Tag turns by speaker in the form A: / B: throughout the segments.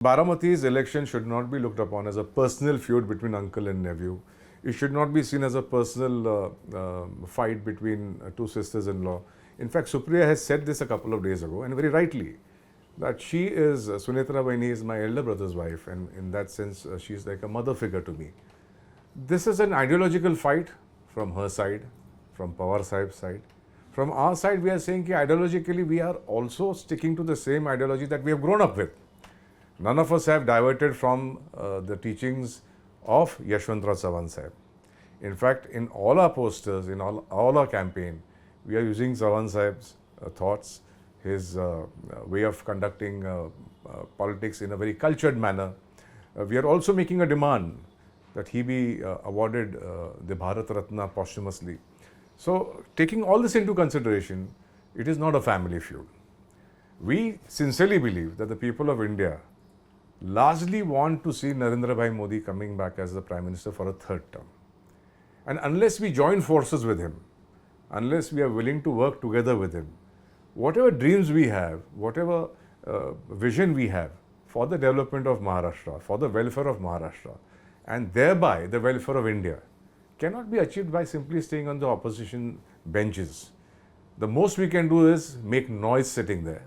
A: Baramati's election should not be looked upon as a personal feud between uncle and nephew. It should not be seen as a personal fight between two sisters-in-law. In fact, Supriya has said this a couple of days ago, and very rightly, that she is, Sunetra Vaini is my elder brother's wife, and in that sense, she is like a mother figure to me. This is an ideological fight from her side, from Pawar Sahib's side. From our side, we are saying that ideologically, we are also sticking to the same ideology that we have grown up with. None of us have diverted from the teachings of Yashwantrao Chavan Sahib. In fact, in all our posters, in all our campaign, we are using Chavan Sahib's thoughts, his way of conducting politics in a very cultured manner. We are also making a demand that he be awarded the Bharat Ratna posthumously. So, taking all this into consideration, it is not a family feud. We sincerely believe that the people of India largely want to see Narendra Bhai Modi coming back as the Prime Minister for a third term. And unless we join forces with him, unless we are willing to work together with him, whatever dreams we have, whatever vision we have for the development of Maharashtra, for the welfare of Maharashtra, and thereby the welfare of India, cannot be achieved by simply staying on the opposition benches. The most we can do is make noise sitting there.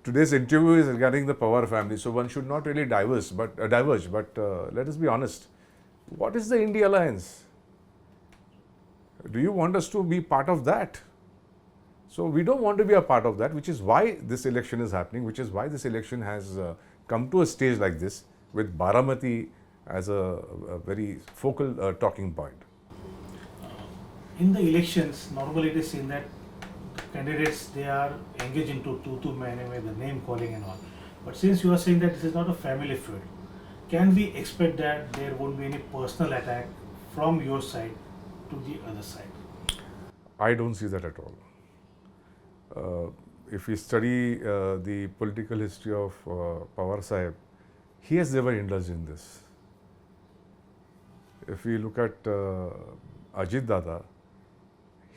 A: Today's interview is regarding the Pawar family, so one should not really diverge, but let us be honest. What is the India Alliance? Do you want us to be part of that? So we don't want to be a part of that, which is why this election is happening, which is why this election has come to a stage like this, with Baramati as a very focal talking point.
B: In the elections, normally it is seen that candidates, they are engaged into tu mane mein, the name calling and all. But since you are saying that this is not a family feud, can we expect that there won't be any personal attack from your side to the other side?
A: I don't see that at all. If we study the political history of Pawar Sahib, he has never indulged in this. If we look at Ajit Dada,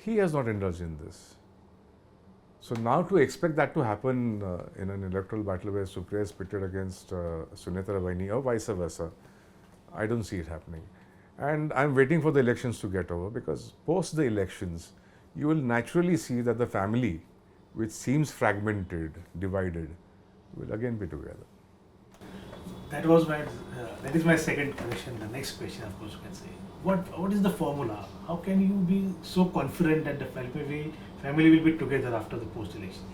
A: he has not indulged in this. So now to expect that to happen in an electoral battle where Supriya is pitted against Sunetra Vaini or vice versa, I don't see it happening. And I'm waiting for the elections to get over, because post the elections, you will naturally see that the family, which seems fragmented, divided, will again be together.
B: That is my second question. The next question, of course, you can say, what is the formula? How can you be so confident that the family will be together after the post-election?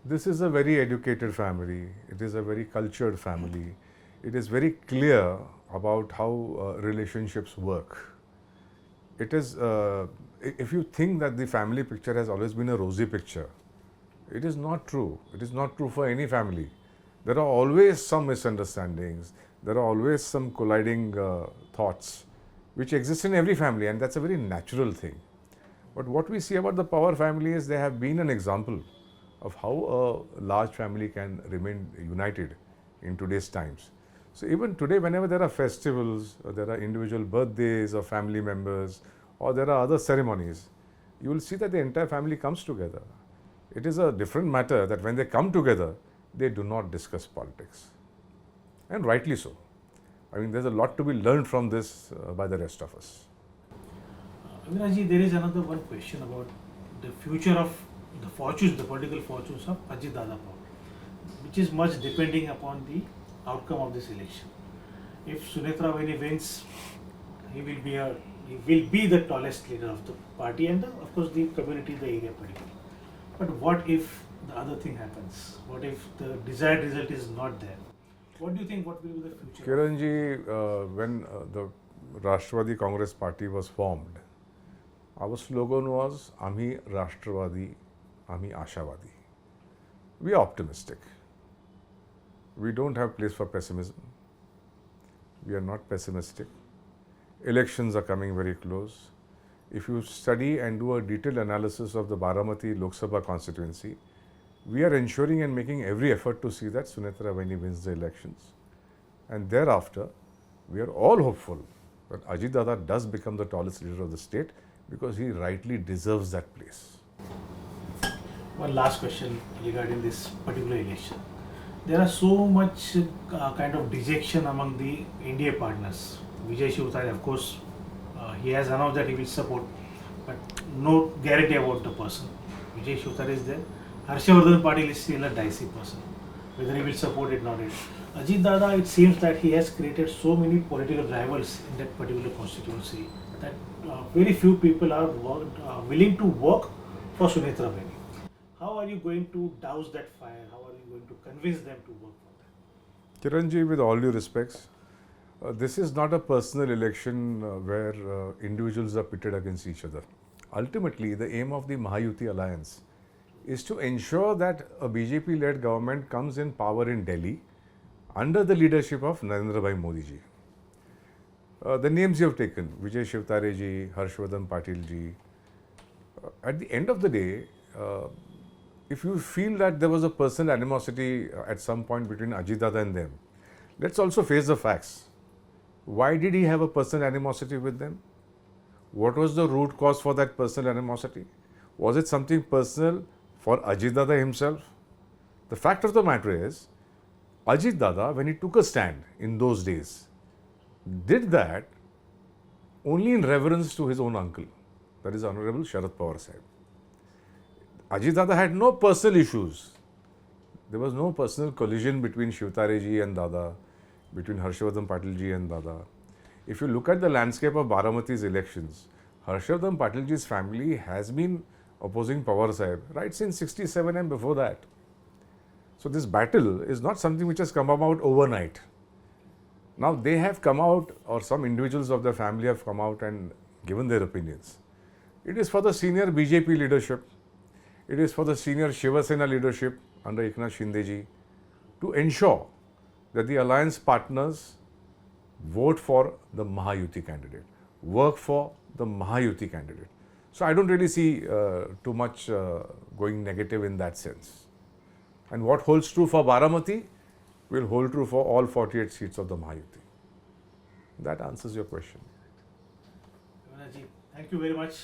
A: This is a very educated family. It is a very cultured family. It is very clear about how relationships work. It is, if you think that the family picture has always been a rosy picture, it is not true. It is not true for any family. There are always some misunderstandings. There are always some colliding thoughts which exist in every family, and that's a very natural thing. But what we see about the Pawar family is they have been an example of how a large family can remain united in today's times. So even today, whenever there are festivals, or there are individual birthdays of family members, or there are other ceremonies, you will see that the entire family comes together. It is a different matter that when they come together, they do not discuss politics. And rightly so. I mean, there's a lot to be learned from this by the rest of us.
B: Avinash ji, there is another one question about the future of the fortunes, the political fortunes of Ajit Dada Pawar, which is much depending upon the outcome of this election. If Sunetra Vaini wins, he will be the tallest leader of the party and of course the community, the area particularly. But what if the other thing happens? What if the desired result is not there? What do you think, what will be the future?
A: Kiranji, when the Rashtrwadi Congress party was formed, our slogan was, Amhi Rashtrwadi, Amhi Ashavadi. We are optimistic. We don't have place for pessimism. We are not pessimistic. Elections are coming very close. If you study and do a detailed analysis of the Baramati Lok Sabha constituency, we are ensuring and making every effort to see that Sunetra Vaini wins the elections. And thereafter, we are all hopeful that Ajit Dada does become the tallest leader of the state, because he rightly deserves that place.
B: One last question regarding this particular election. there are so much kind of dejection among the NDA partners. Vijay Shivtare, of course, he has announced that he will support, but no guarantee about the person. Vijay Shivtare is there. Harshwardhan Patil is still a dicey person, whether he will support it or not. Ajit Dada, it seems that he has created so many political rivals in that particular constituency that very few people are willing to work for Sunitra Beni. How are you going to douse that fire? How are you going to convince them to work for that?
A: Kiranji, with all due respects, this is not a personal election where individuals are pitted against each other. Ultimately, the aim of the Mahayuti alliance is to ensure that a BJP-led government comes in power in Delhi under the leadership of Narendra Bhai Modi ji. The names you have taken, Vijay Shivtare ji, Harshwardhan Patil ji, at the end of the day, if you feel that there was a personal animosity at some point between Ajit Dada and them, let's also face the facts. Why did he have a personal animosity with them? What was the root cause for that personal animosity? Was it something personal for Ajit Dada himself? The fact of the matter is, Ajit Dada, when he took a stand in those days, did that only in reverence to his own uncle, that is Honorable Sharad Pawar Sahib. Ajit Dada had no personal issues. There was no personal collision between Shivtare ji and Dada, between Harshwardhan Patil ji and Dada. If you look at the landscape of Baramati's elections, Harshwardhan Patil ji's family has been opposing Pawar Sahib right since 67 and before that. So this battle is not something which has come about overnight. Now they have come out, or some individuals of the family have come out and given their opinions. It is for the senior BJP leadership, it is for the senior Shiv Sena leadership under Eknath Shinde ji to ensure that the alliance partners vote for the Mahayuti candidate, work for the Mahayuti candidate. So I don't really see too much going negative in that sense. And what holds true for Baramati will hold true for all 48 seats of the Mahayuti. That answers your question.
B: Avinash ji, thank you very much.